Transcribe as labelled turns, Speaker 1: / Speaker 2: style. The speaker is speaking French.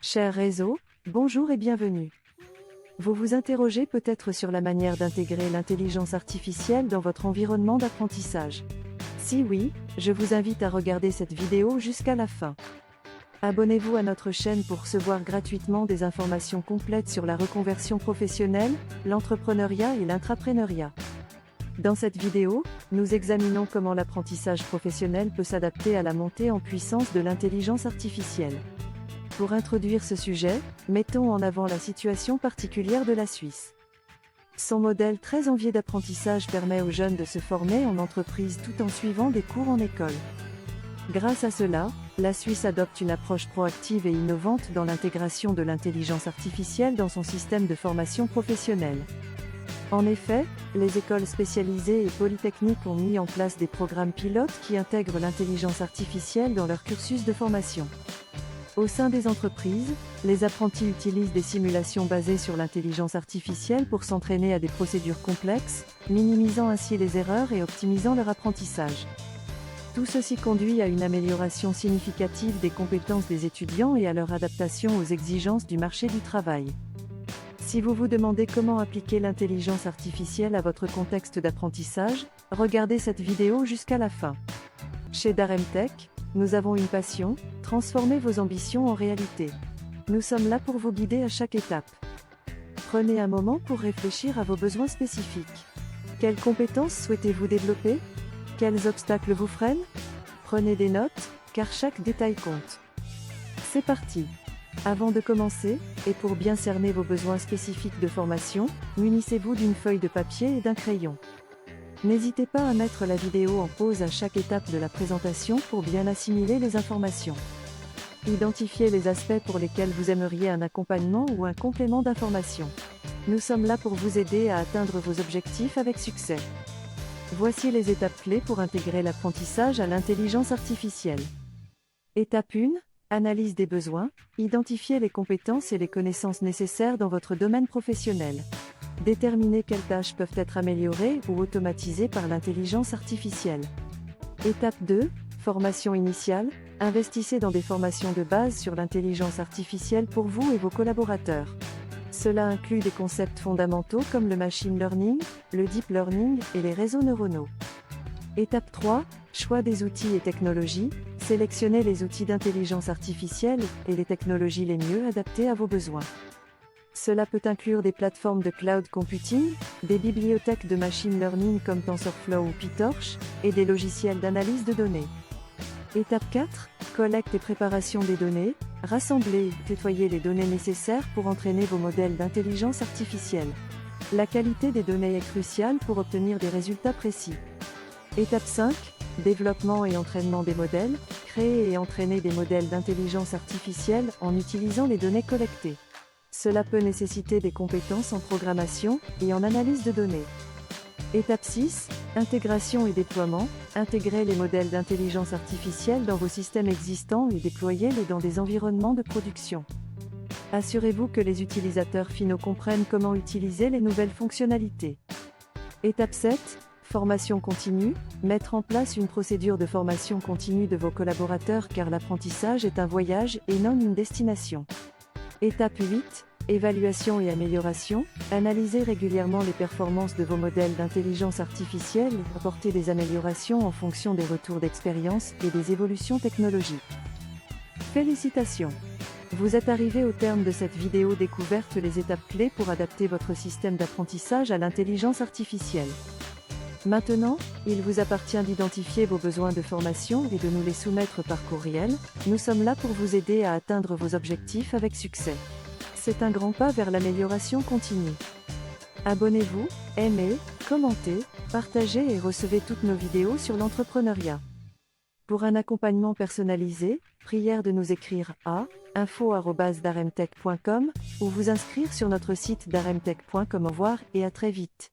Speaker 1: Cher réseau, bonjour et bienvenue. Vous vous interrogez peut-être sur la manière d'intégrer l'intelligence artificielle dans votre environnement d'apprentissage. Si oui, je vous invite à regarder cette vidéo jusqu'à la fin. Abonnez-vous à notre chaîne pour recevoir gratuitement des informations complètes sur la reconversion professionnelle, l'entrepreneuriat et l'intrapreneuriat. Dans cette vidéo, nous examinons comment l'apprentissage professionnel peut s'adapter à la montée en puissance de l'intelligence artificielle. Pour introduire ce sujet, mettons en avant la situation particulière de la Suisse. Son modèle très envié d'apprentissage permet aux jeunes de se former en entreprise tout en suivant des cours en école. Grâce à cela, la Suisse adopte une approche proactive et innovante dans l'intégration de l'intelligence artificielle dans son système de formation professionnelle. En effet, les écoles spécialisées et polytechniques ont mis en place des programmes pilotes qui intègrent l'intelligence artificielle dans leur cursus de formation. Au sein des entreprises, les apprentis utilisent des simulations basées sur l'intelligence artificielle pour s'entraîner à des procédures complexes, minimisant ainsi les erreurs et optimisant leur apprentissage. Tout ceci conduit à une amélioration significative des compétences des étudiants et à leur adaptation aux exigences du marché du travail. Si vous vous demandez comment appliquer l'intelligence artificielle à votre contexte d'apprentissage, regardez cette vidéo jusqu'à la fin. Chez Daremtech, nous avons une passion, transformer vos ambitions en réalité. Nous sommes là pour vous guider à chaque étape. Prenez un moment pour réfléchir à vos besoins spécifiques. Quelles compétences souhaitez-vous développer? Quels obstacles vous freinent? Prenez des notes, car chaque détail compte. C'est parti! Avant de commencer, et pour bien cerner vos besoins spécifiques de formation, munissez-vous d'une feuille de papier et d'un crayon. N'hésitez pas à mettre la vidéo en pause à chaque étape de la présentation pour bien assimiler les informations. Identifiez les aspects pour lesquels vous aimeriez un accompagnement ou un complément d'information. Nous sommes là pour vous aider à atteindre vos objectifs avec succès. Voici les étapes clés pour intégrer l'apprentissage à l'intelligence artificielle. Étape 1. Analyse des besoins. Identifiez les compétences et les connaissances nécessaires dans votre domaine professionnel. Déterminez quelles tâches peuvent être améliorées ou automatisées par l'intelligence artificielle. Étape 2. Formation initiale. Investissez dans des formations de base sur l'intelligence artificielle pour vous et vos collaborateurs. Cela inclut des concepts fondamentaux comme le machine learning, le deep learning et les réseaux neuronaux. Étape 3. Choix des outils et technologies. Sélectionnez les outils d'intelligence artificielle et les technologies les mieux adaptées à vos besoins. Cela peut inclure des plateformes de cloud computing, des bibliothèques de machine learning comme TensorFlow ou PyTorch, et des logiciels d'analyse de données. Étape 4. Collecte et préparation des données. Rassemblez et nettoyez les données nécessaires pour entraîner vos modèles d'intelligence artificielle. La qualité des données est cruciale pour obtenir des résultats précis. Étape 5. Développement et entraînement des modèles. Créer et entraîner des modèles d'intelligence artificielle en utilisant les données collectées. Cela peut nécessiter des compétences en programmation et en analyse de données. Étape 6. Intégration et déploiement. Intégrez les modèles d'intelligence artificielle dans vos systèmes existants et déployez-les dans des environnements de production. Assurez-vous que les utilisateurs finaux comprennent comment utiliser les nouvelles fonctionnalités. Étape 7. Formation continue. Mettre en place une procédure de formation continue de vos collaborateurs car l'apprentissage est un voyage et non une destination. Étape 8. Évaluation et amélioration. Analysez régulièrement les performances de vos modèles d'intelligence artificielle et apportez des améliorations en fonction des retours d'expérience et des évolutions technologiques. Félicitations! Vous êtes arrivé au terme de cette vidéo découverte les étapes clés pour adapter votre système d'apprentissage à l'intelligence artificielle. Maintenant, il vous appartient d'identifier vos besoins de formation et de nous les soumettre par courriel. Nous sommes là pour vous aider à atteindre vos objectifs avec succès. C'est un grand pas vers l'amélioration continue. Abonnez-vous, aimez, commentez, partagez et recevez toutes nos vidéos sur l'entrepreneuriat. Pour un accompagnement personnalisé, prière de nous écrire à info@daremtech.com ou vous inscrire sur notre site daremtech.com. Au revoir et à très vite.